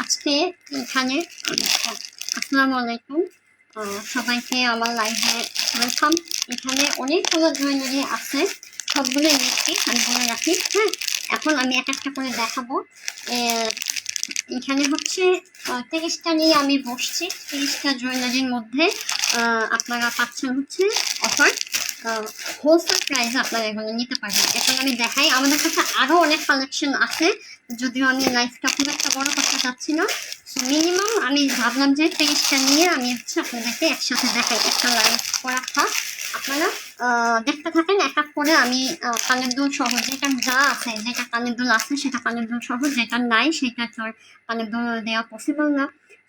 আজকে এখানে আসসালামু আলাইকুম, সবাইকে আমার লাইভে ওয়েলকাম। এখানে অনেকগুলো জুয়েলারি আছে, সবগুলো নিচ্ছি, আমি বলে রাখি। হ্যাঁ, এখন আমি এক একটা করে দেখাবো। এখানে হচ্ছে 30টা নিয়ে আমি বসছি। 30টা জুয়েলারির মধ্যে আপনারা পাচ্ছেন হচ্ছে অফার, হোলসেল প্রাইসে আপনারা এগুলো নিতে পারবেন। এখন আমি দেখাই, আমাদের কাছে আরও অনেক কালেকশন আছে, যদিও আমি লাইফটা খুব একটা বড় করতে চাচ্ছি না। সো মিনিমাম আমি ভাবলাম যে 30টা নিয়ে আমি হচ্ছে আপনাদেরকে একসাথে দেখাই, একটা লাইভ করা থাক, আপনারা দেখতে থাকেন এক এক করে। আমি কানের দুল সহ যেটা যা আছে, যেটা কানের দুল আছে সেটা কানের দুল সহ, যেটা নাই সেটা তো আর কানের দুল দেওয়া পসিবল না।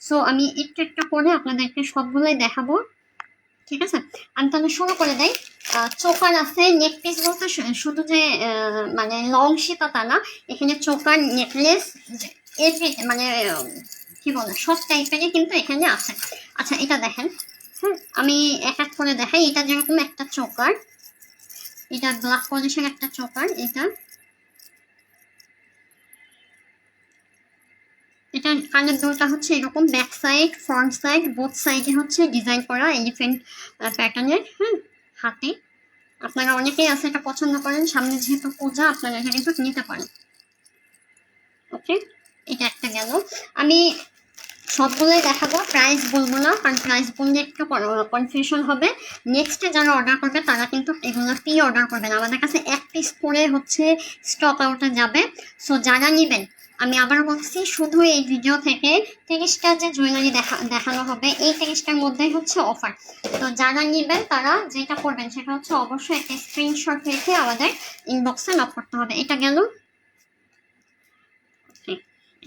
সো আমি একটু একটু করে আপনাদেরকে সবগুলোই দেখাবো, ঠিক আছে? আমি তাহলে শুরু করে দেই। চোকার আছে, নেক পিস বলতে শুধু যে মানে লং সীতা তা না, এখানে চোকার, নেকলেস, মানে কি বলে সব টাইপেরই কিন্তু এখানে আছে। আচ্ছা, এটা দেখেন। হ্যাঁ, আমি এক এক করে দেখাই। এটা যেরকম একটা চোকার, এটা ব্ল্যাক পলিশের একটা চোকার। এটা কানের দুলটা হচ্ছে এরকম, back side front side both সাইডে হচ্ছে ডিজাইন করা এলিফেন্ট প্যাটার্নের। হ্যাঁ, হাতে আপনারা অনেকেই আছে এটা পছন্দ করেন, সামনে যেহেতু পূজা আপনারা এটা কিন্তু নিতে পারেন। ওকে, এটা একটা গেল। আমি সবগুলোই দেখাবো, প্রাইস বলবো না, কারণ প্রাইস বললে একটু কনফিউশন হবে। নেক্সটে যারা অর্ডার করবে তারা কিন্তু এগুলো প্রি অর্ডার করবেন, আমাদের কাছে এক পিস করে হচ্ছে স্টক আউটে যাবে। সো যারা নেবেন, আমি আবার বলছি, শুধু এই ভিডিও থেকে 30টা যে জুয়েলারি দেখানো হবে, এই 30টার মধ্যেই হচ্ছে অফার। তো যারা নেবেন তারা যেটা করবেন সেটা হচ্ছে অবশ্যই একটা স্ক্রিনশট রেখে আমাদের ইনবক্সে নক করতে হবে। এটা গেল।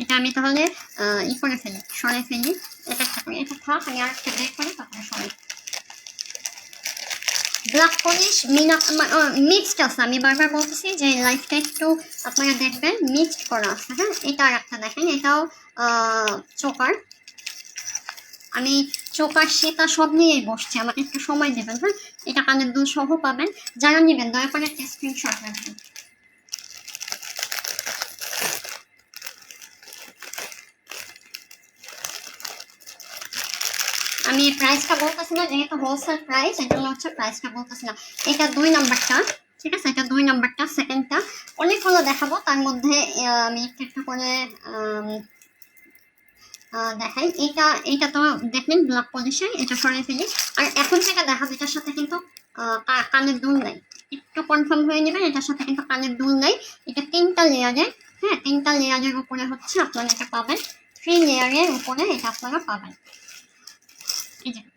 এটা আমি তাহলে করে ফেলি, সরে ফেলি, এটা এটা থাক, আমি আর একটা বের করি, তারপরে সরাই। ব্ল্যাক পলিশ মিক্সড আছে, আমি বারবার বলতেছি যে লাইফটা একটু আপনারা দেখবেন, মিক্সড করা আছে। হ্যাঁ, এটা আর একটা দেখেন, এটাও চোকার। আমি চোকার সীতা সব নিয়েই বসছি, আমাকে একটু সময় দেবেন। হ্যাঁ, এটা কানের দুল সহ পাবেন। যারা নেবেন দয়া করে একটা স্ক্রিনশট রাখবেন। আমি প্রাইসটা বলতেছি না, যেহেতু হোলসেল প্রাইস, এর জন্য হচ্ছে প্রাইসটা বলতেছি না। এটা 2 নাম্বারটা, ঠিক আছে? এটা 2 নাম্বারটা। সেকেন্ডটা অনেকগুলো দেখাবো, তার মধ্যে আমি একটু একটু করে দেখাই। এটা তো দেখলেন ব্ল্যাক পলিশের, এটা সরিয়ে ফেলি। আর এখন যেটা দেখাবো এটার সাথে কিন্তু কানের দুল নাই, একটু কনফার্ম হয়ে নেবেন, এটার সাথে কিন্তু কানের দুল নাই। এটা 3টা লেয়ারের। হ্যাঁ, 3টা লেয়ারের উপরে হচ্ছে আপনারা এটা পাবেন, 3 লেয়ারের উপরে এটা আপনারা পাবেন।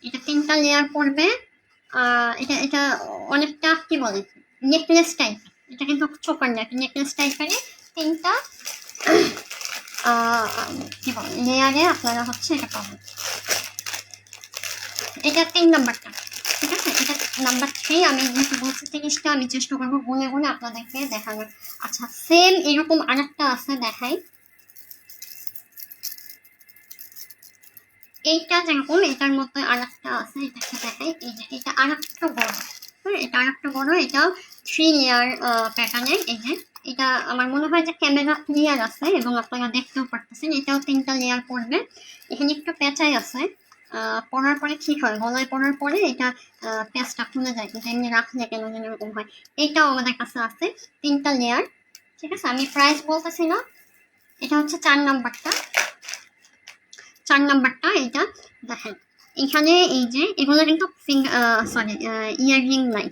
এটা 3টা লেয়ার পড়বে। এটা এটা অনেকটা কি বলে নেকলেস টাইপ, এটা কিন্তু চোকার না, নেকলেস টাইপের 3টা কি বলে লেয়ারে আপনারা হচ্ছে এটা পাবেন। এটা 3 নাম্বারটা, ঠিক আছে? এটা নাম্বার 3। আমি যেহেতু বলছি 30টা, আমি চেষ্টা করবো গুনে গুনে আপনাদেরকে দেখানোর। আচ্ছা, সেম এরকম আরেকটা আছে, দেখাই। এইটা যেরকম, এটার মধ্যে আর একটা আছে, এটাকে দেখাই। এই যে এটা আর একটা বড়, হ্যাঁ, এটা আর একটা বড়, এটাও 3 লেয়ার প্যাটার্নের। এই যে এটা আমার মনে হয় যে ক্যামেরা ক্লিয়ার আছে এবং আপনারা দেখতেও পারতেছেন। এটাও 3টা লেয়ার পড়বে। এখানে একটু প্যাঁচাই আছে, পরার পরে ঠিক হয়, গলায় পরার পরে এটা প্যাঁচটা খুলে যায়, কিন্তু এমনি রাখলে কেন যেন এরকম হয়। এইটাও আমাদের কাছে আছে 3টা লেয়ার, ঠিক আছে? আমি প্রাইস বলতেছি না। এটা হচ্ছে 4 নাম্বারটা। 4 নাম্বারটা এটা দেখেন, এখানে এই যে এগুলো কিন্তু সরি ইয়াররিং নাই,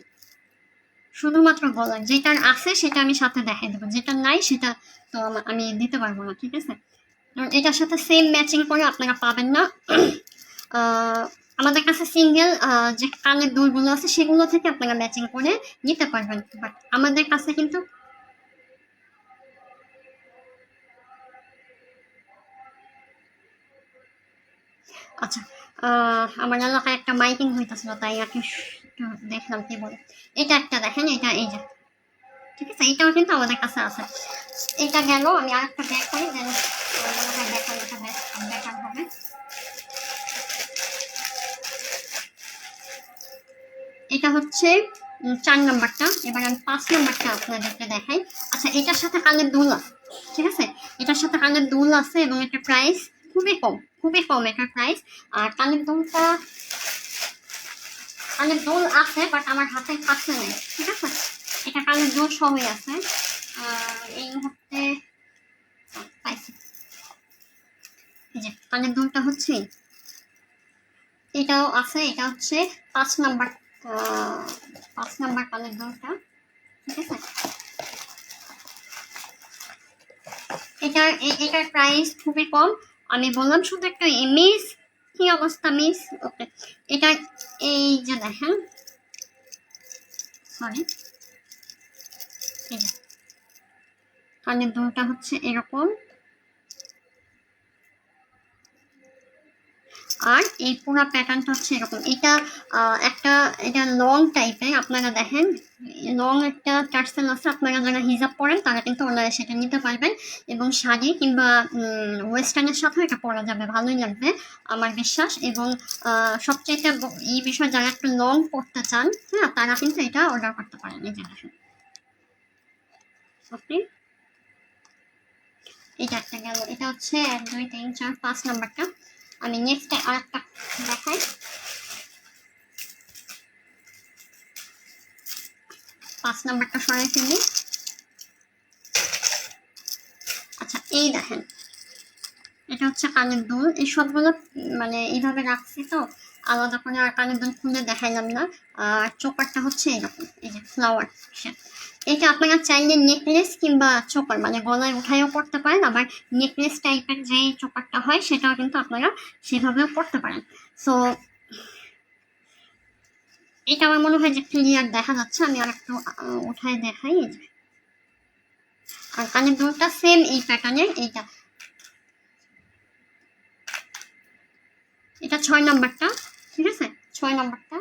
শুধুমাত্র গলার। যেটার আছে সেটা আমি সাথে দেখাই দেবো, যেটা নাই সেটা তো আমি দিতে পারবো না, ঠিক আছে? কারণ এটার সাথে সেম ম্যাচিং করে আপনারা পাবেন না। আমাদের কাছে সিঙ্গেল যে কানের দুলগুলো আছে সেগুলো থেকে আপনারা ম্যাচিং করে নিতে পারবেন, বাট আমাদের কাছে কিন্তু আচ্ছা, আমার এলাকায় একটা মাইকিং হইতেছিল, তাই আর কি দেখলাম কি বলে। এটা একটা দেখেন, এটা এই যে, ঠিক আছে? এটাও কিন্তু আমাদের কাছে আছে। এটা গেল, আমি আর একটা ব্যাগ করি, দেন মনে হয় দেখানোটা বেটার হবে। এটা হচ্ছে 4 নাম্বারটা। এবার আমি 5 নাম্বারটা আপনাদেরকে দেখাই। আচ্ছা, এটার সাথে কানের দুল আছে, ঠিক আছে? এটার সাথে কানের দুল আছে এবং একটা প্রাইস খুবই কম এটার প্রাইস। আর কানের দুল আছে, বাট আমার হাতে কাছে নেই, ঠিক আছে? এটা কানের দুল সবই আছে। এই মুহূর্তে পাইছি। এই যে কানের দুলটা হচ্ছে, এটাও আছে। এটা হচ্ছে 5 নাম্বার কানের দুলটা, ঠিক আছে? এটার প্রাইস খুবই কম। আমি বললাম শুধু একটা মিস, কি অবস্থা মিস? ওকে, এটা এই যে দেখেন, সরি, কানের দুলটা হচ্ছে এরকম, আর এই পুরো প্যাটার্নটা হচ্ছে এরকম। এটা এটা লং টাইপের, আপনারা দেখেন লং একটা টার্সেল আছে। আপনারা যারা হিজাব পরেন তারা কিন্তু ওনারা সেটা নিতে পারবেন, এবং শাড়ি কিংবা ওয়েস্টার্নের সাথেও এটা পরা যাবে, ভালোই লাগবে আমার বিশ্বাস। এবং সবচেয়ে এই বিষয় যারা একটু লং পরতে চান, হ্যাঁ, তারা কিন্তু এটা অর্ডার করতে পারেন। এই যে দেখেন, ওকে, এটা একটা গেল। এটা হচ্ছে 1 2 3 4 5 নাম্বারটা। আমি নেক্সট আর একটা দেখাই। 5 নাম্বারটা সরাই ফেলি। আচ্ছা, এই দেখেন, এটা হচ্ছে কানের দুল। এই সবগুলো মানে এইভাবে রাখছি তো আলাদা করে, আর কানের দুল খুলে দেখাইলাম না। আর চোকারটা হচ্ছে এরকম, এই যে ফ্লাওয়ার শেপ। এটা আপনারা চাইলে নেকলেস কিংবা চোকার মানে গলায় উঠাইও পড়তে পারেন, আবার নেকলেস টাইপের যে চোকারটা হয় সেটাও কিন্তু আপনারা সেভাবেও পড়তে পারেন। সো এটা আমার মনে হয় যে ক্লিয়ার দেখা যাচ্ছে। আমি আর একটু উঠায় দেখাই। আর কানের দুলটা সেম এই প্যাটার্নের। এটা 6 নাম্বারটা, ঠিক আছে? 6 নাম্বারটা।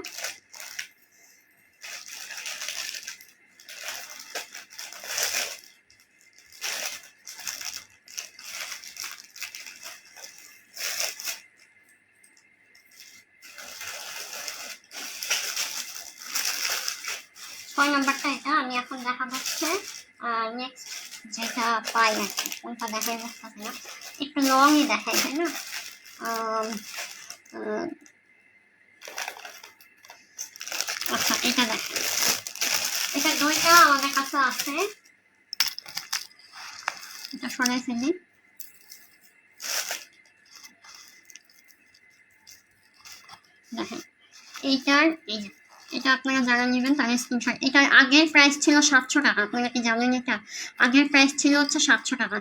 এটা আমি এখন দেখা হচ্ছে নেক্সট যেটা পাই আর কি, কোনটা দেখাই বুঝতেছি না, একটু লংই দেখাই, তাই না? আচ্ছা, এটা দেখেন, এটা দুইটা আমাদের কাছে আছে। এটা সরাই ফেলি। দেখেন, এইটার এই যে, এটা আপনারা যারা নেবেন তারা স্ক্রিনশট। এটার আগের প্রাইস ছিল 700 টাকা। আপনারা কি জানেন? এটা আগের প্রাইস ছিল হচ্ছে 700 টাকা।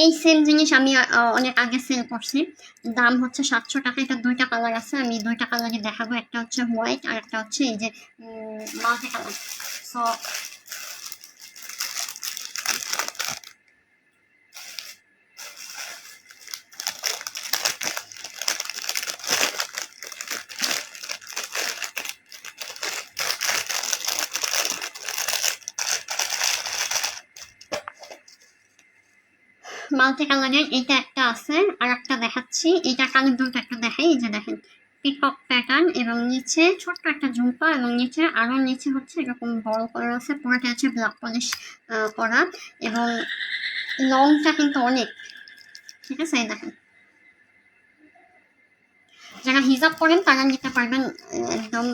এই সেম জিনিস আমি অনেক আগে সেল করছি, দাম হচ্ছে 700 টাকা। এটা দুইটা কালার আছে, আমি দুইটা কালারই দেখাবো। একটা হচ্ছে হোয়াইট আর একটা হচ্ছে এই যে মাল্টি কালার। সো মাল্টি কালারের এটা একটা আছে, আর একটা দেখাচ্ছি। এটা কানের দুলটা একটা দেখাই। এই যে দেখেন, পিকক প্যাটার্ন, এবং নিচে ছোট্ট একটা ঝুমকা, এবং নিচে আরো নিচে হচ্ছে এরকম বড় করা আছে। পুরোটা হচ্ছে ব্ল্যাক পলিশ করা, এবং লংটা কিন্তু অনেক, ঠিক আছে? এই দেখেন, যারা হিজাব করেন তারা নিতে পারবেন একদম।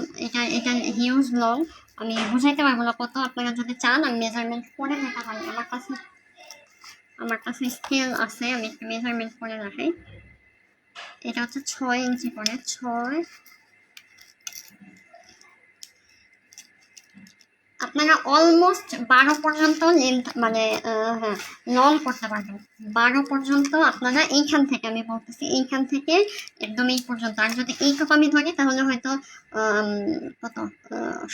এটা হিউজ লং, আমি বুঝাইতে পারবো না কত। আপনারা যদি চান আমি মেজারমেন্ট করে দিতে পারি। আমার কাছে স্কেল আছে, আমি একটু মেজারমেন্ট করে রাখাই। এটা হচ্ছে 6 ইঞ্চি করে, 6। আপনারা অলমোস্ট 12 পর্যন্ত লেন্থ মানে হ্যাঁ লং করতে পারবেন। 12 পর্যন্ত আপনারা এইখান থেকে, আমি বলতেছি এইখান থেকে একদম এই পর্যন্ত। আর যদি এইটুকু আমি ধরি তাহলে হয়তো কত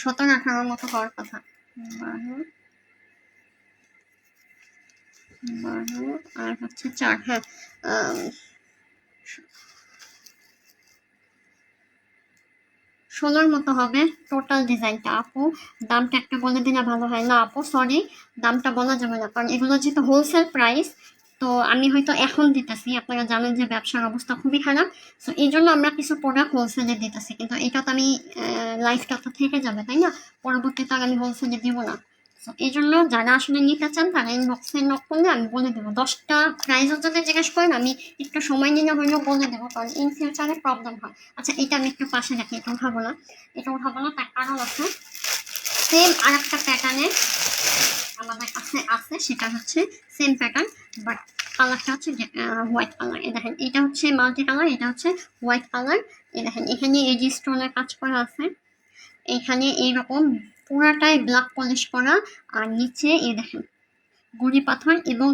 17-18 মতো হওয়ার কথা। 12 আর হচ্ছে 4, হ্যাঁ 16 মতো হবে টোটাল ডিজাইনটা। আপু দামটা একটা বলে দিলে ভালো হয় না? আপু সরি, দামটা বলা যাবে না, কারণ এগুলো যেহেতু হোলসেল প্রাইস, তো আমি হয়তো এখন দিতেছি। আপনারা জানেন যে ব্যবসার অবস্থা খুবই খারাপ, তো এই জন্য আমরা কিছু প্রোডাক্ট হোলসেলে দিতেছি। কিন্তু এটা তো আমি লাইফটা তো থেকে যাবে, তাই না? পরবর্তীতে আর আমি হোলসেলে দিব না। তো এই জন্য যারা আসলে নিতে চান তারা ইনবক্সে নক করলে আমি বলে দেবো। 10টা প্রাইসও যদি জিজ্ঞেস করেন আমি একটু সময় নিলে হলেও বলে দেবো, কারণ ইন ফিউচারে প্রবলেম হয়। আচ্ছা, এটা আমি একটু পাশে রাখি, এটা উঠাবো না। এটা উঠাবো না, তার কারণ আছে। সেম আর একটা প্যাটার্নে আমাদের কাছে আছে, সেটা হচ্ছে সেম প্যাটার্ন, বাট কালারটা হচ্ছে হোয়াইট কালার। এ দেখেন, এটা হচ্ছে মাল্টি কালার, এটা হচ্ছে হোয়াইট কালার। এ দেখেন, এখানে এজি স্টোনের কাজ করা আছে, এখানে এইরকম পুরাটাই ব্ল্যাক পলিশ করা, আর নিচে এই দেখেন গুড়ি পাথর, এবং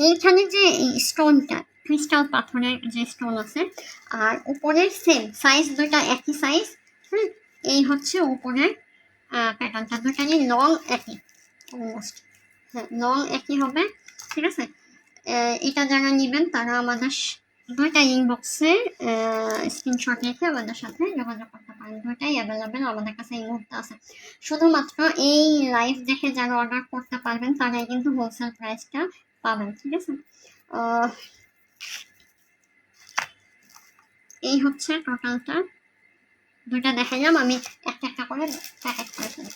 এইখানে যে এই স্টোনটা ক্রিস্টাল পাথরের যে স্টোন আছে, আর উপরের সেম সাইজ, দুইটা একই সাইজ। হ্যাঁ, এই হচ্ছে উপরের প্যাটার্নটা, দুটারই লং একই, অলমোস্ট। হ্যাঁ, লং একই হবে, ঠিক আছে। এটা যারা নেবেন তারা আমাদের দুইটা ইনবক্সে স্ক্রিনশট রেখে আমাদের সাথে যোগাযোগ করতে পারেন। দুইটাই অ্যাভেলেবেল আমাদের কাছে এই মুহূর্তে আছে। শুধুমাত্র এই লাইভ দেখে যারা অর্ডার করতে পারবেন তারাই কিন্তু হোলসেল প্রাইসটা পাবেন, ঠিক আছে। এই হচ্ছে টোটালটা, দুইটা দেখাইলাম, আমি একটা একটা করে প্যাকেট করে ফেলি।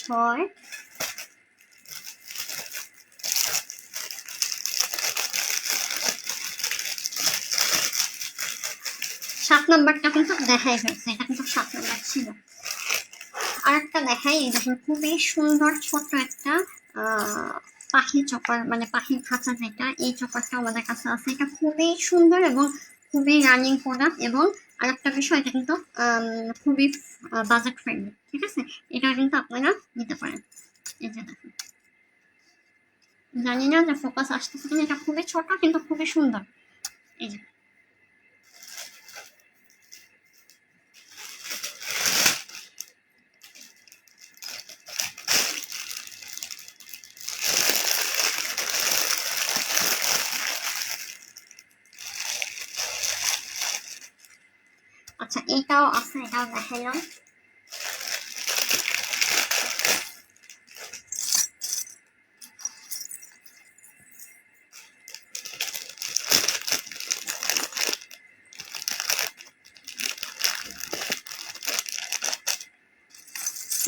ছয়, 7 নাম্বারটা কিন্তু দেখাই হয়েছে, এটা কিন্তু 7 নাম্বার ছিল। আর একটা দেখাই, এই দেখেন খুবই সুন্দর ছোট্ট একটা পাখি চপার, মানে পাখির খাঁচা যেটা, এই চপারটা আমাদের কাছে আছে। এটা খুবই সুন্দর এবং খুবই রানিং প্রোডাক্ট, এবং আরেকটা বিষয় এটা কিন্তু খুবই বাজেট ফ্রেন্ডলি, ঠিক আছে। এটা কিন্তু আপনারা নিতে পারেন। এই যে দেখেন, জানি না যে ফোকাস আসতেছে কিনা, এটা খুবই ছোট কিন্তু খুবই সুন্দর। এই যে আচ্ছা, এইটাও আছে, এটাও দেখাইলাম।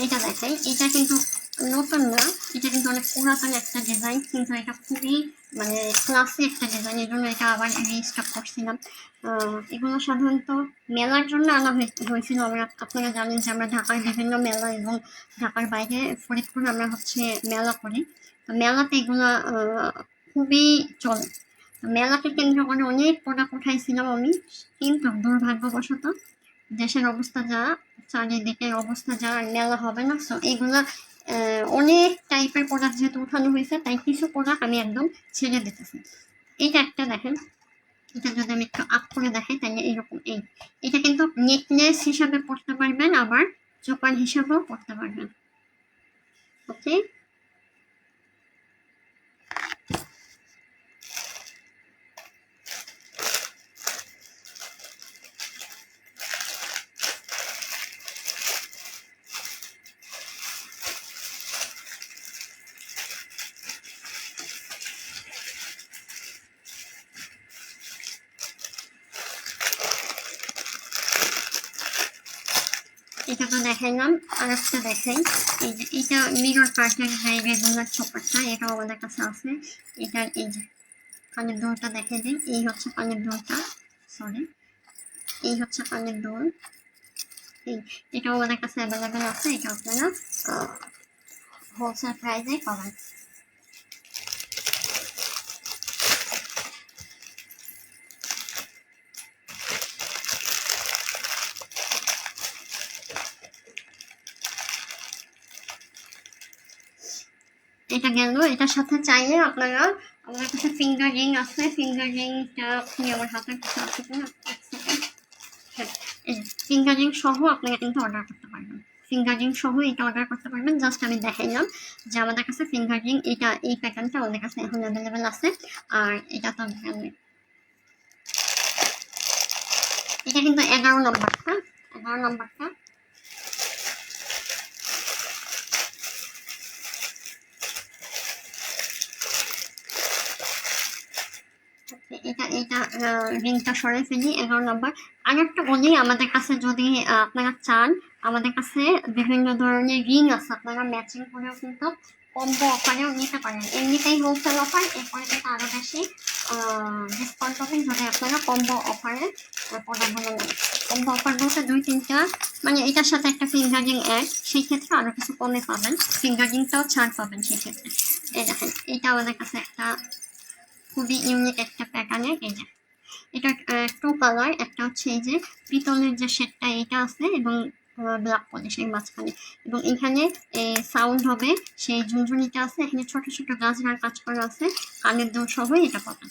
এটা দেখাই, এটা কিন্তু নতুন না, এটা কিন্তু অনেক পুরাতন একটা ডিজাইন, কিন্তু এটা খুবই মানে ক্লাসি একটা ডিজাইন, এই জন্য এটা আবার রিস্টক করছিলাম। এগুলো সাধারণত মেলার জন্য আনা হয়েছিল। আপনারা জানেন যে আমরা ঢাকার বিভিন্ন মেলা এবং ঢাকার বাইরে ফরিদপুরে আমরা হচ্ছে মেলা করি, তো মেলাতে এগুলো খুবই চলে। মেলাকে কেন্দ্র করে অনেক প্রোডাক্ট উঠাইছিলাম আমি, কিন্তু দুর্ভাগ্যবশত দেশের অবস্থা যা, চারিদিকের অবস্থা যা, মেলা হবে না। সো এগুলা অনেক টাইপের প্রোডাক্ট যেহেতু উঠানো হয়েছে, তাই কিছু প্রোডাক্ট আমি একদম ছেড়ে দিতেছি। এইটা একটা দেখেন, এটা যদি আমি একটু আপ করে দেখাই তাহলে এইরকম, এটা কিন্তু নেকলেস হিসাবে পড়তে পারবেন, আবার চোপার হিসাবেও পড়তে পারবেন। ওকে, এটা তো দেখাইলাম, আর একটা দেখাই। এই যে এটা মিরর পার্টনার হাই রেগুলার চোপারটা, এটাও আমাদের কাছে আছে। এটার এই যে কানের দোলটা দেখে দিই, এই হচ্ছে কানের দোলটা, সরি, এই হচ্ছে কানের দোল। এটাও আমাদের কাছে অ্যাভেলেবেল আছে, এটা আপনারা হোলসেল প্রাইসে পাবেন। এটা গেল, এটার সাথে চাইলে আপনারা, আমাদের কাছে ফিঙ্গার রিং আছে, ফিঙ্গার রিংটা আপনি আমার হাতের কাছে আছে কিনা, হ্যাঁ, ফিঙ্গার রিং সহ আপনারা কিন্তু অর্ডার করতে পারবেন। ফিঙ্গার রিং সহ এটা অর্ডার করতে পারবেন। জাস্ট আমি দেখাইলাম যে আমাদের কাছে ফিঙ্গার রিং, এটা এই প্যাটার্নটা আমাদের কাছে এখন অ্যাভেলেবেল আছে। আর এটা তো এটা কিন্তু 11 নম্বরটা, 11 নম্বরটা। এটা রিংটা সরাই ফেলি 11 নম্বর। আর একটা বলি, আমাদের কাছে যদি আপনারা চান, আমাদের কাছে বিভিন্ন ধরনের রিং আছে, আপনারা ম্যাচিং করেও কিন্তু কম্বো অফারেও নিতে পারেন। এমনিতেই হোলসেল অফার, এরপরে কিন্তু আরও বেশি ডিসকাউন্ট পাবেন যদি আপনারা কম্বো অফারে প্রোডাক্টগুলো নেন। কম্বো অফার বলতে 2-3টা, মানে এটার সাথে একটা ফিঙ্গারিং অ্যাড, সেই ক্ষেত্রে আরও কিছু কমে পাবেন, ফিঙ্গারিংটাও ছাড় পাবেন সেই ক্ষেত্রে। এই দেখেন, এটা আমাদের কাছে একটা খুবই ইউনিক একটা প্যাটার্নের। এই যে এটা 2 কালার, একটা হচ্ছে এই যে পিতলের যে শেডটা এটা আছে এবং ব্ল্যাক পলিশের মাঝখানে, এবং এখানে সাউন্ড হবে সেই ঝুনঝুনিটা আছে, এখানে ছোট ছোট গাছগার কাজ করা আছে, কানের দুল সহ এটা পাবেন।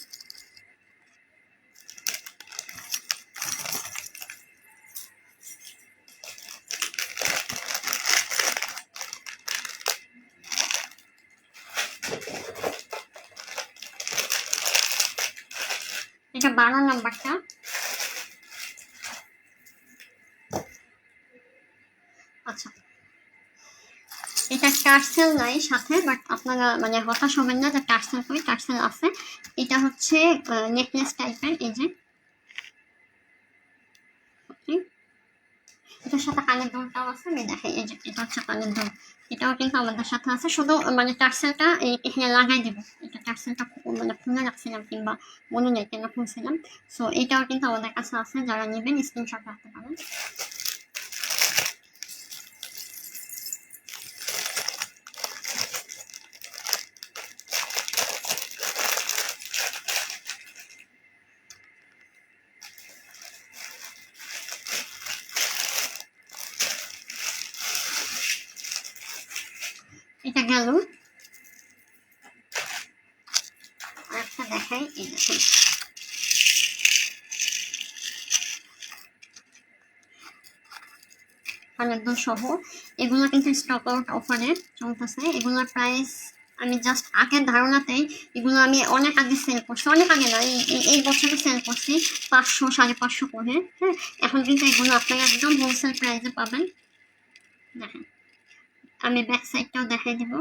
এটা 12 নাম্বারটা। আচ্ছা, এটা টার্সেল নাই সাথে, বাট আপনারা মানে হতাশ হবেন না যে টার্সেল করি, টার্সেল আছে। এটা হচ্ছে নেকলেস টাইপের, এই যে এটার সাথে কানের দুলটাও আছে, আমি দেখাই। এই যে এটা হচ্ছে কানের দুল, এটাও কিন্তু আমাদের সাথে আছে, শুধু মানে টার্সেলটা এখানে লাগাই দেবো। এটা টার্সেলটা মানে খুলে রাখছিলাম, কিংবা মনে নেই কেন খুলছিলাম। সো এটাও কিন্তু আমাদের কাছে আছে, যারা নেবেন স্ক্রিনশট রাখতে পারেন। এটা গেল, আর একটা দেখাই। এই দেখুন, কানের দুল সহ, এগুলো কিন্তু স্টক আউট অফারে চলতেছে। এগুলোর প্রাইস আমি জাস্ট আগের ধারণাতেই, এগুলো আমি অনেক আগে সেল করছি, অনেক আগে না, এই বছরে সেল করছি 500-550 করে। হ্যাঁ, এখন কিন্তু এগুলো আপনারা একদম হোলসেল প্রাইসে পাবেন। দেখেন, আমি ব্যাক সাইডটাও দেখাই দিব।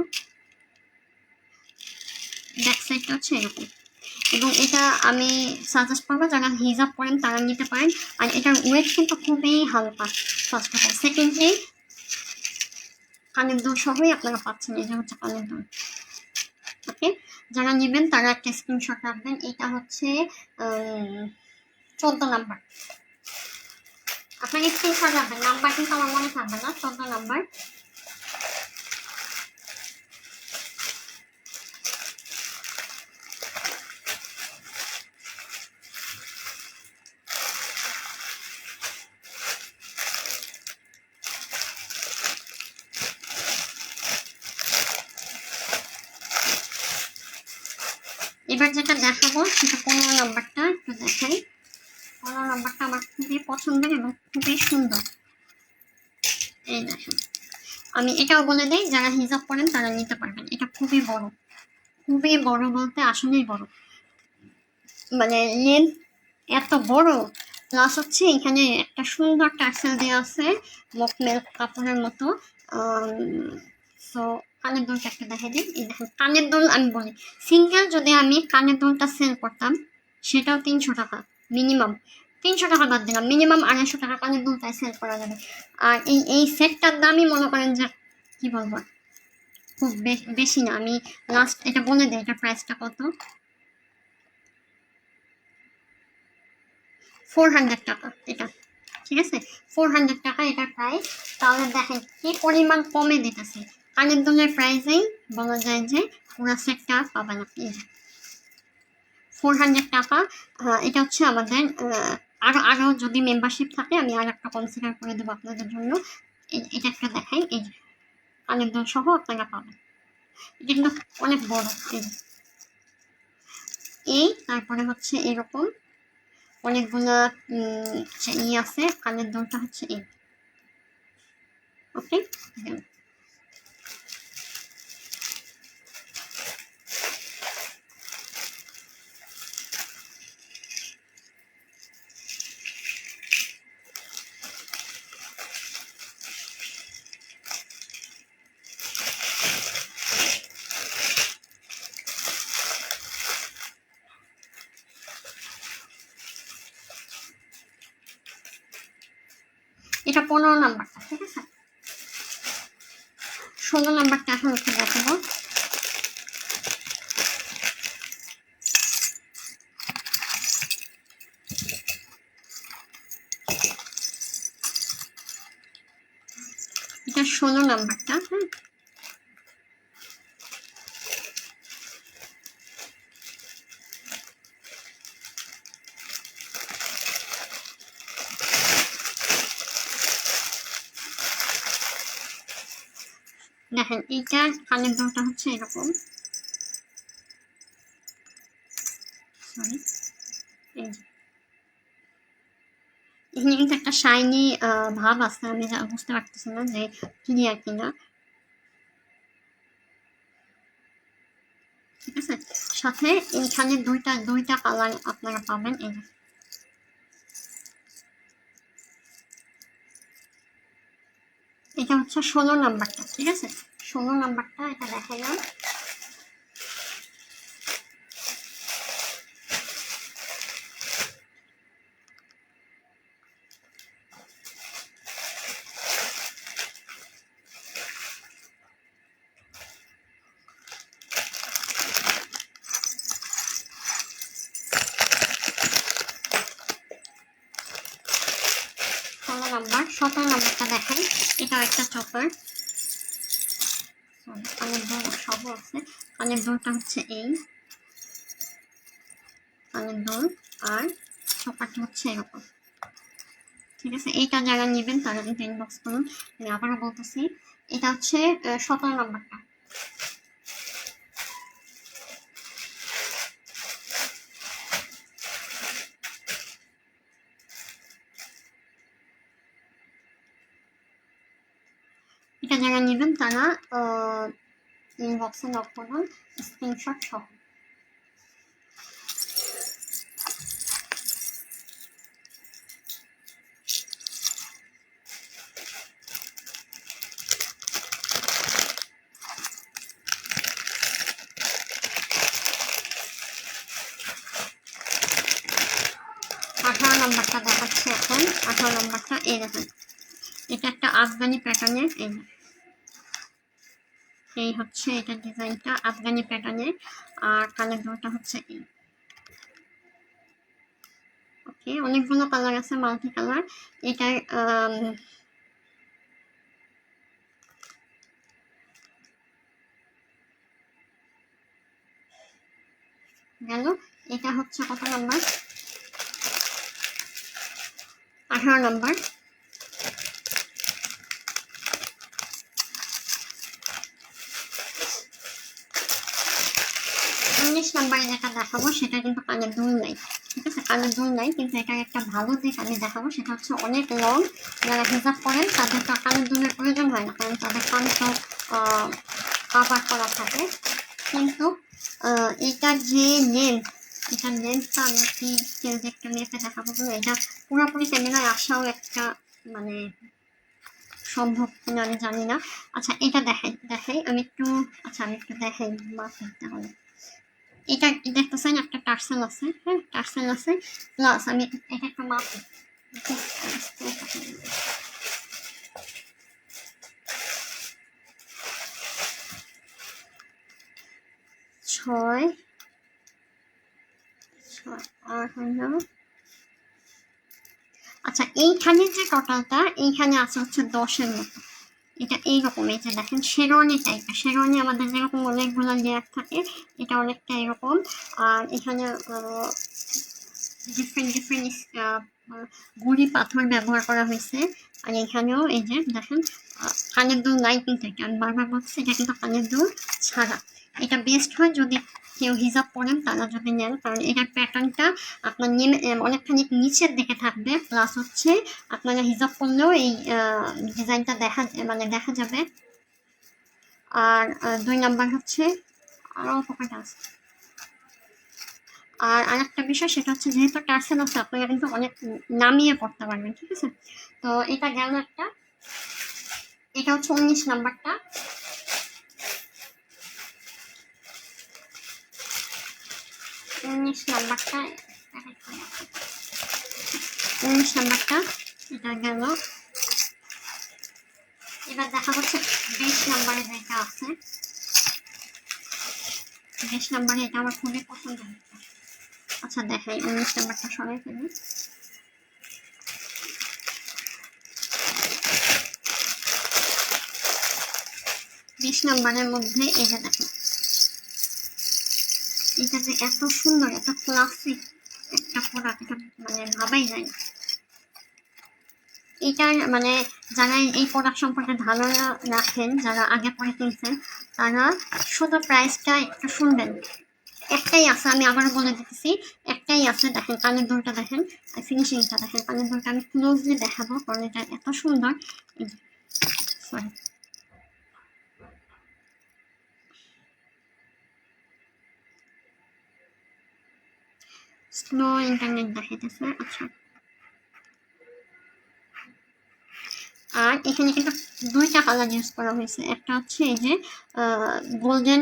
ব্যাক সাইডটা হচ্ছে এরকম, এবং এটা আমি সাজেস্ট করবো যারা হিজাব করেন তারা নিতে পারেন। আর এটার ওয়েট কিন্তু খুবই হালকা। ফার্স্ট অফ অল, সেকেন্ডলি কানের দুল সহই আপনারা পাচ্ছেন, এই যে হচ্ছে কানের দুল। ওকে, যারা নেবেন তারা একটা স্ক্রিনশট রাখবেন। এটা হচ্ছে 14 নাম্বার। আপনাকে স্ক্রিনশট রাখবেন, নাম্বার কিন্তু আমার মনে থাকবে না। 14 নাম্বার। এবার যেটা দেখাবো সেটা 15 নাম্বারটা, একটু দেখাই। 15 নাম্বারটা আমার খুবই পছন্দের এবং খুবই সুন্দর। এই দেখেন, আমি এটাও বলে দিই, যারা হিজাব করেন তারা নিতে পারবেন। এটা খুবই বড়, খুবই বড় বলতে আসলেই বড়, মানে লেন্থ এত বড়, প্লাস হচ্ছে এখানে একটা সুন্দর টার্সেল দেওয়া আছে মকমেল কাপড়ের মতো। সো কানের দুলটা একটা দেখে দিই। এই দেখেন, কানের দুল আমি বলি সিঙ্গেল যদি আমি কানের দুলটা সেল করতাম সেটাও 300 টাকা মিনিমাম। 300 টাকা বাদ দিলাম, মিনিমাম 250 টাকা কানের দুলটাই সেল করা যাবে। আর এই সেটটার দামই মনে করেন যে কি বলবো, খুব বেশি না। আমি লাস্ট এটা বলে দিই, এটা প্রাইসটা কত। 400 টাকা এটা, ঠিক আছে, 400 টাকা এটা প্রাইস। তাহলে দেখেন কি পরিমাণ কমে দিতেছে। কানের দুলের প্রাইসেই বলা যায় যে পুরো সেটটা পাবেন আপনি 400 টাকা। এটা হচ্ছে আমাদের আরও যদি মেম্বারশিপ থাকে আমি আর একটা কনসিডার করে দেবো আপনাদের জন্য। এটা একটা দেখাই, এই কানের দুল সহ আপনারা পাবেন। এটা কিন্তু অনেক বড়। এই তারপরে হচ্ছে এরকম অনেকগুলো আছে, কানের দুলটা হচ্ছে এই। ওকে, এটা 15 নাম্বারটা, ঠিক আছে। 16 নাম্বারটা এখন একটু দেখাবো। এটা 16 নাম্বারটা। দেখেন এইটার কানের দুলটা হচ্ছে এরকম, সরি, এই যে এখানে কিন্তু একটা শাইনি ভাব আছে, আমি বুঝতে পারতেছি না যে ক্লিয়ার কিনা, ঠিক আছে। সাথে এইখানে দুইটা কালার আপনারা পাবেন। এই যে এটা হচ্ছে 16 নাম্বারটা, ঠিক আছে। 16 নাম্বারটা এটা দেখাইলাম। নাম্বার 17 নাম্বারটা দেখাই। এটাও একটা চপার, কানের দুল সব আছে। কানের দুলটা হচ্ছে এই কানের দুল, আর চপারটা হচ্ছে এরকম, ঠিক আছে। এইটা যারা নেবেন তারা কিন্তু ইনবক্স করুন। আমি আবারও বলতেছি, এটা হচ্ছে 17 নাম্বারটা। এটা যারা নেবেন তারা ইনবক্সে নক করুন স্ক্রিনশট সহ। 18 নাম্বারটা দেখাচ্ছি এখন। 18 নাম্বারটা এই দেখেন, এটা একটা আফগানি প্যাটার্নের, এই হচ্ছে এটা ডিজাইনটা আফগানি প্যাটার্নের, আর কানের দুলটা হচ্ছে এই। ওকে, অনেকগুলো কালার আছে, মাল্টি কালার। এটার গেল। এটা হচ্ছে কত নাম্বার? 18 নাম্বার। 19 নাম্বারে যেটা দেখাবো সেটা কিন্তু কানের দুল নাই, ঠিক আছে। কানের দুল নাই, কিন্তু এটার একটা ভালো দিক আমি দেখাবো, সেটা হচ্ছে অনেক লং। যারা হিজাব করেন তাদের তো কানের দুলের প্রয়োজন হয় না, কারণ তাদের কান তো কাভার করা থাকে। কিন্তু এটার যে লেন্থ, এটার লেন্থটা আমি কি কেউ দেখতে মেপে দেখাবো, এটা পুরোপুরি ক্যামেরায় আসাও একটা মানে সম্ভব কিনা আমি জানি না। আচ্ছা এটা দেখাই আমি একটু, আচ্ছা আমি একটু দেখাই মাপ দেখতে হবে। এটা দেখতেছেন একটা টার্সেল আছে, হ্যাঁ টার্সেল আছে, প্লাস আমি এটা একটা মাপ 6 আর হলো, আচ্ছা এইখানে যে টোটালটা এইখানে আছে হচ্ছে 10-এর মতো। এটা এইরকম, এই যে দেখেন শেরওয়ানি টাইপের, শেরওয়ানি আমাদের যেরকম অনেকগুলো লেয়ার থাকে, এটা অনেকটা এরকম। আর এখানে ডিফারেন্ট গুড়ি পাথর ব্যবহার করা হয়েছে। আর এখানেও এই যে দেখেন কানের দুল নাই, কিন্তু এটা আমি বারবার বলছি এটা কিন্তু কানের দুল ছাড়া। এটা বেস্ট হয় যদি কেউ হিজাব পরেন তারা যদি নেন, কারণ এটার প্যাটার্নটা আপনার অনেকখানি নিচের দিকে থাকবে, প্লাস হচ্ছে আপনারা হিজাব করলেও এই ডিজাইনটা দেখা যাবে। আর 2 নাম্বার হচ্ছে আরও উপকারটা আছে। আর আরেকটা বিষয় সেটা হচ্ছে যেহেতু টার্সেল আছে আপনারা কিন্তু অনেক নামিয়ে পড়তে পারবেন, ঠিক আছে। তো এটা গেল একটা। এটা হচ্ছে 19 নাম্বারটা। 19 নাম্বারটা এটা গেল। এবার দেখা হচ্ছে 20 নম্বরে যেটা আছে, 20 নম্বরে এটা আমার খুবই পছন্দ হচ্ছে। আচ্ছা দেখাই, 19 নম্বরটা সরাই ফেলি। 20 নম্বরের মধ্যে এই যে দেখেন, এটা যে এত সুন্দর, এত ক্লাসিক একটা প্রোডাক্ট, এটা মানে ভাবাই যায় না। এটার মানে যারা এই প্রোডাক্ট সম্পর্কে ধারণা রাখেন, যারা আগে পরে কিনছেন, তারা শুধু প্রাইসটা একটু শুনবেন। একটাই আছে, আমি আবার বলে দিতেছি, একটাই আছে। দেখেন কানের দুলটা দেখেন, ফিনিশিংটা দেখেন। কানের দুলটা আমি ক্লোজলি দেখাবো কারণ এটা এত সুন্দর। সরি, স্লো ইন্টারনেট দেখাইতেছে। আচ্ছা, আর এখানে কিন্তু দুইটা কালার ইউজ করা হয়েছে। একটা হচ্ছে এই যে গোল্ডেন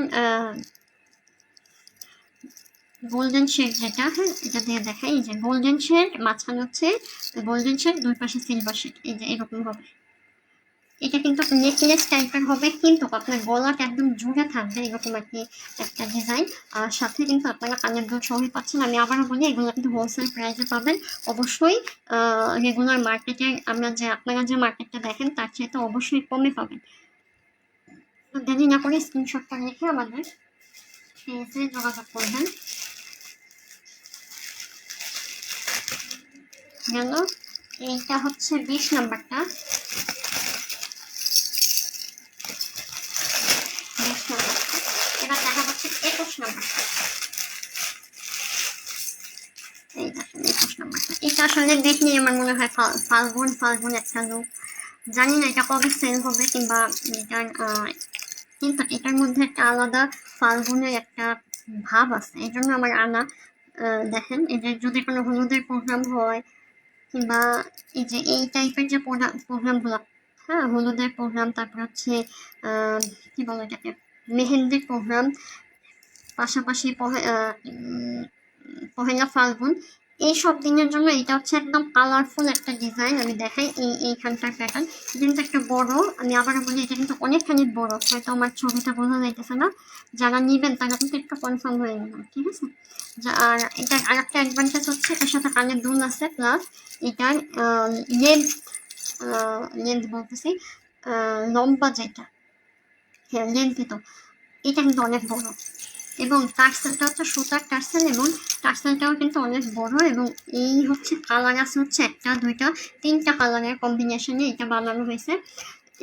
গোল্ডেন শেড, যেটা হ্যাঁ এটা দিয়ে দেখাই। এই যে গোল্ডেন শেড, মাঝখানে হচ্ছে গোল্ডেন শেড, দুই পাশে সিলভার শেড, এই যে এরকম হবে। এটা কিন্তু নেকলেস টাইপের হবে, কিন্তু আপনার গলাটা একদম জুড়ে থাকবে, এরকম আর কি একটা ডিজাইন। আর সাথে কিন্তু আপনারা কানের দুল সহই পাচ্ছেন। আমি আবারও বলি, এগুলো কিন্তু হোলসেল প্রাইসে পাবেন। অবশ্যই রেগুলার মার্কেটে আপনারা যে মার্কেটটা দেখেন তার চেয়ে তো অবশ্যই কমে পাবেন। দেরি না করে স্ক্রিনশটটা রেখে আমাদের পেজে যোগাযোগ করবেন। গেল, এইটা হচ্ছে 20 নাম্বারটা। 20 নাম্বারটা, এবার দেখা হচ্ছে 21 নাম্বারটা। এই দেখেন 21 নাম্বারটা। এটা আসলে দেখলে আমার মনে হয় ফাল্গুন একটা লুক। জানি না এটা কবে সেল হবে, কিংবা এটার কিন্তু এটার মধ্যে একটা আলাদা ফাল্গুনের একটা ভাব আছে, এই জন্য আমার আনা। দেখেন এই যে যদি কোনো হলুদের প্রোগ্রাম হয়, কিংবা এই যে এই টাইপের যে প্রোগ্রামগুলো, হ্যাঁ হলুদের প্রোগ্রাম, তারপর হচ্ছে কি বলে এটাকে, মেহেন্দির প্রোগ্রাম, পাশাপাশি পহেলা ফাল্গুন, এইসব দিনের জন্য এটা হচ্ছে একদম কালারফুল একটা ডিজাইন। আমি দেখাই এইখানটার প্যাটার্ন, এটা কিন্তু একটা বড়, আমি আবারও বলি এটা কিন্তু অনেকখানি বড়, হয়তো আমার ছবিটা বোঝা যাইতেছে না। যারা নিবেন তারা কিন্তু একটু কনফার্ম হয়ে নেবেন, ঠিক আছে। আর এটার আর একটা অ্যাডভান্টেজ হচ্ছে এটার সাথে কানের দুল আছে, প্লাস এটার লেন্থ লেন্থ বলতেছি, লম্বা যেটা, হ্যাঁ লেন্থ, তো এটা কিন্তু অনেক বড়। এবং টার্সেলটা হচ্ছে সুতার টার্সেল, এবং টার্সেলটাও কিন্তু অনেক বড়। এবং এই হচ্ছে কালার আছে হচ্ছে একটা, দুইটা, তিনটা কালারের কম্বিনেশনে এটা বানানো হয়েছে।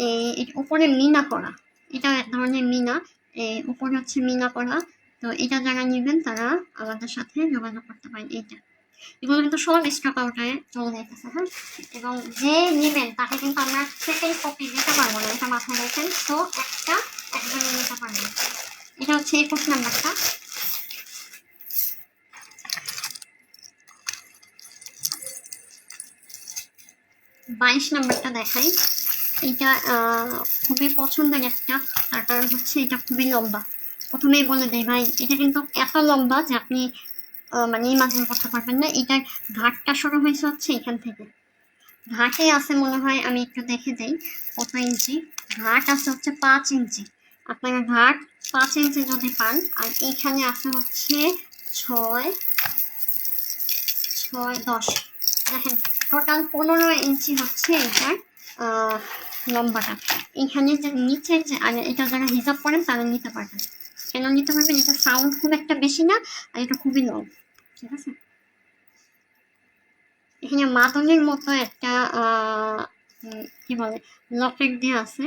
এই উপরে মিনা করা, এটা এক ধরনের মিনা, উপরে হচ্ছে মিনা করা। তো এটা যারা নেবেন তারা আমাদের সাথে যোগাযোগ করতে পারেন। এগুলো কিন্তু সব স্টক আউটে চলে যাইতেছে, হ্যাঁ। এবং যে নেবেন তাকে কিন্তু আমরা সেকেন্ড কপি দিতে পারবো না, এটা মাথায় রাখেন। তো একটা একজনে নিতে পারবেন। এটা হচ্ছে 21 নাম্বারটা। 22 নাম্বারটা দেখাই। এটা খুবই পছন্দের একটা, তার কারণ হচ্ছে এটা খুবই লম্বা। প্রথমেই বলে দিই ভাই, এটা কিন্তু এত লম্বা যে আপনি মানে ইমাজিন করতে পারবেন না। এটার ঘাটটা শুরু হয়েছে হচ্ছে এখান থেকে, ঘাটে আছে মনে হয়, আমি একটু দেখে দেই কত ইঞ্চি ঘাট আছে, হচ্ছে 5 ইঞ্চি। আপনারা ঘাট 5 ইঞ্চি যদি পান, আর এইখানে আছে হচ্ছে 6, 10, দেখেন টোটাল 15 ইঞ্চি হচ্ছে এটার লম্বাটা। এখানে যে নিচে যে, আর এটা যারা হিসাব করেন তারা নিতে পারবেন। কেন নিতে পারবেন, এটা সাউন্ড খুব একটা বেশি না, আর এটা খুবই লং, ঠিক আছে। এখানে মাদনের মতো একটা কি বলে লকেট দিয়ে আছে।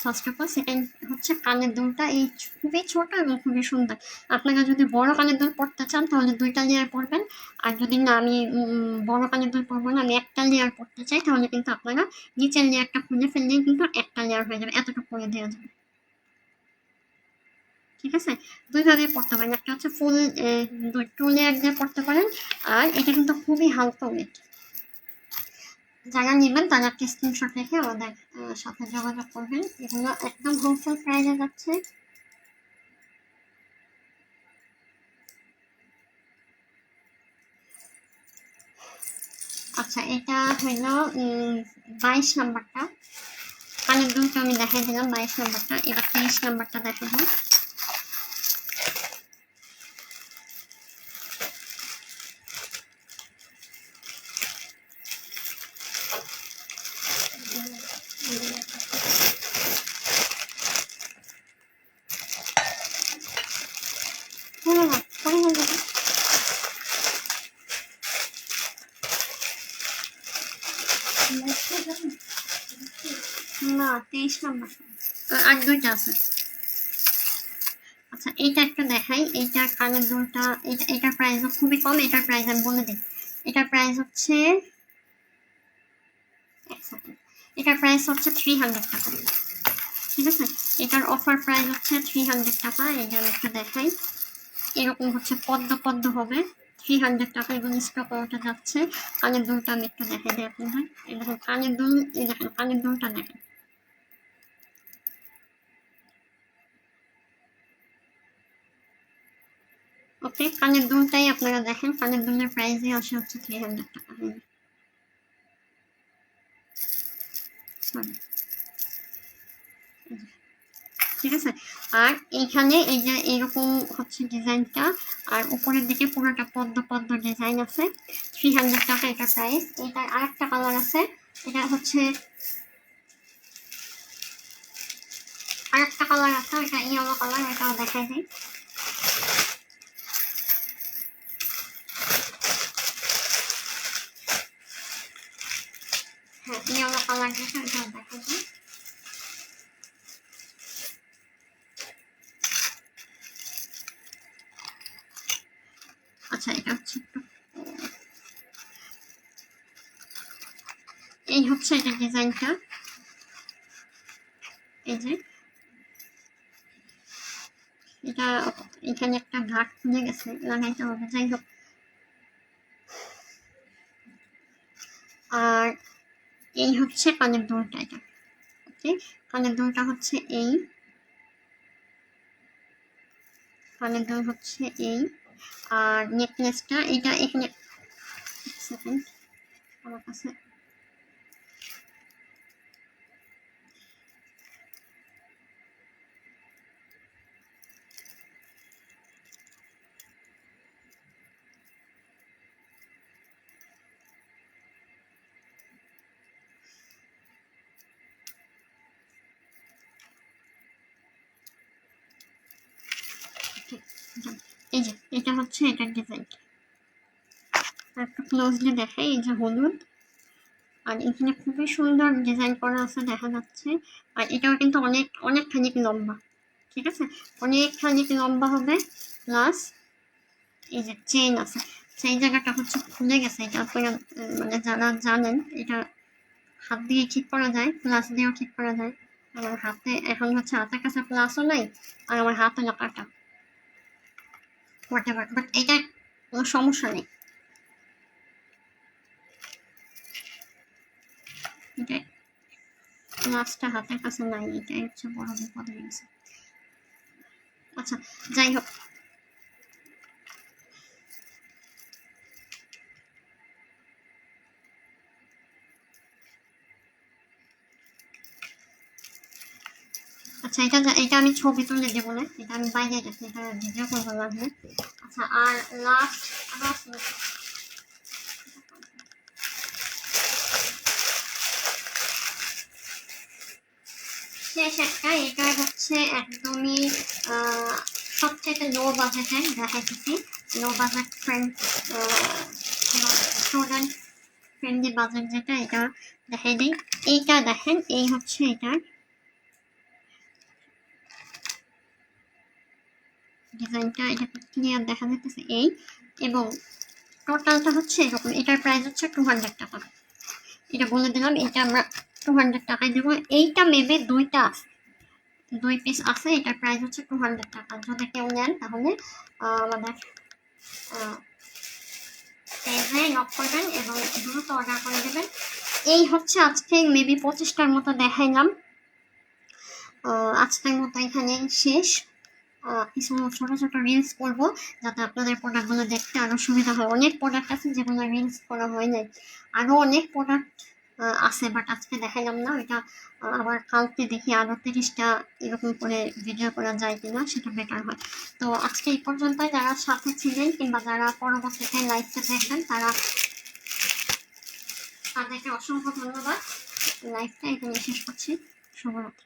ফার্স্ট অফ অল, সেকেন্ড হচ্ছে কানের দুলটা এই খুবই ছোট এবং খুবই সুন্দর। আপনারা যদি বড় কানের দুল পরতে চান তাহলে 2টা লেয়ার পরবেন, আর যদি না আমি বড় কানের দুল পরবো না, আমি একটা লেয়ার পরতে চাই, তাহলে কিন্তু আপনারা নিচের লেয়ারটা খুলে ফেললেই কিন্তু একটা লেয়ার হয়ে যাবে, এতটুকু করে দেওয়া যাবে, ঠিক আছে। দুইভাবে পড়তে পারেন, একটা হচ্ছে ফুল 2 লেয়ার দিয়ে পড়তে পারেন। আর এটা কিন্তু খুবই হালকা ওয়েট। যারা নেবেন তারা একটা স্ক্রিনশট রেখে আমাদের সাথে যোগাযোগ করবেন। এগুলো একদম হোলসেল প্রাইসে যাচ্ছে। আচ্ছা, এটা হইল 22 নাম্বারটা। কানের দুলটা আমি দেখাই দিলাম 22 নাম্বারটা, এবার 23 নাম্বারটা দেখাবো। না 23 নাম্বার আর দুইটা আছে। আচ্ছা এইটা একটা দেখাই, এইটা কানের দুলটা, এটার প্রাইস খুবই কম, এটার প্রাইস আমি বলে দিই। এটার প্রাইস হচ্ছে, এটার প্রাইস হচ্ছে 300 টাকা, ঠিক আছে। এটার অফার প্রাইস হচ্ছে 300 টাকা। এটা আমি একটা দেখাই, এরকম হচ্ছে পদ্ম পদ্ম হবে, 300 টাকা এবং স্টক আউটে যাচ্ছে। কানের দুলটা আমি একটু দেখাই দিই আপনাদের, এরকম কানের দুল, এই দেখেন কানের দুলটা দেখেন। ওকে, কানের দুলটাই আপনারা দেখেন, কানের দুলের প্রাইসই আসে হচ্ছে 300 টাকা। ঠিক আছে। আর এইখানে এই যে এরকম হচ্ছে ডিজাইনটা, আর উপরের দিকে পুরোটা পদ্ম পদ্ম ডিজাইন আছে, 300 টাকা এটা প্রাইস। এটার আরেকটা কালার আছে, এটা হচ্ছে আরেকটা কালার আছে, এটা ইয়েলো কালার, এটাও দেখাই দিই। হ্যাঁ ইয়েলো কালার যেটা, এটাও দেখাই দিই। আচ্ছা এটা হচ্ছে একটু, এই হচ্ছে এটা ডিজাইনটা, এই যে এটা, এখানে একটা ঘাট খুলে গেছে, লাগাইতে হবে, যাই হোক। আর এই হচ্ছে কানের দুলটা, এটা ওকে, কানের দুলটা হচ্ছে এই, কানের দুল হচ্ছে এই। আর নেকলেসটা এটা এখানে, সেকেন্ড আমার কাছে, এই যে এটা হচ্ছে এটার ডিজাইন, একটু ক্লোজলি দেখাই, এই যে হলুদ, আর এখানে খুবই সুন্দর ডিজাইন করা আছে দেখা যাচ্ছে। আর এটাও কিন্তু অনেক অনেকখানি লম্বা, ঠিক আছে, অনেকখানি লম্বা হবে। প্লাস এই যে চেইন আছে, সেই জায়গাটা হচ্ছে খুলে গেছে, এটা আপনারা মানে যারা জানেন এটা হাত দিয়ে ঠিক করা যায়, প্লাস দিয়েও ঠিক করা যায়। আমার হাতে এখন হচ্ছে হাতের কাছে প্লাসও নাই, আর আমার হাতে কাটা, হোয়াটএভার, বাট এটা কোনো সমস্যা নেই। এটা প্লাসটা হাতের কাছে নাই, এটাই হচ্ছে বড় বিপদ হয়ে গেছে। আচ্ছা যাই হোক, আচ্ছা এটা আমি ছবি তুলে দেবো না, এটা আমি বাইরে গেছি, এটা ভিডিও করবো লাগবে। আচ্ছা আর লাস্ট শেষ একটা, এটা হচ্ছে একদমই সবচেয়ে লো বাজেটে দেখাইতেছি, low budget student friendly budget যেটা, এটা দেখাই দিই। এইটা দেখেন, এই হচ্ছে এটার ডিজাইনটা, এটা ক্লিয়ার দেখা যাচ্ছে এই, এবং টোটালটা হচ্ছে এরকম। এটার প্রাইস হচ্ছে 200 টাকা, এটা বলে দিলাম, এটা আমরা 200 টাকায় দেবো। এইটা মেবি দুইটা আছে, 2 পিস আছে, এটার প্রাইস হচ্ছে 200 টাকা। যদি কেউ নেন তাহলে আমাদের পেজে নক করবেন এবং দ্রুত অর্ডার করে দেবেন। এই হচ্ছে আজকে মেবি 25টার মতো দেখাইলাম, আজকের মতো এখানে শেষ। কিছু ছোট ছোট রিলস করবো যাতে আপনাদের প্রোডাক্টগুলো দেখতে আরো সুবিধা হয়। অনেক প্রোডাক্ট আছে যেগুলো রিলস করা হয় নাই, আরো অনেক প্রোডাক্ট আছে, বাট আজকে দেখাইলাম না ওইটা। আবার কালকে দেখি আরও 30টা এরকম করে ভিডিও করা যায় কিনা, সেটা বেটার হয়। তো আজকে এই পর্যন্তই। যারা সাথে ছিলেন কিংবা যারা পরবর্তীতে লাইভটা দেখবেন তাদেরকে অসংখ্য ধন্যবাদ। লাইভটা এখানে শেষ করছি। শুভরাত্রি।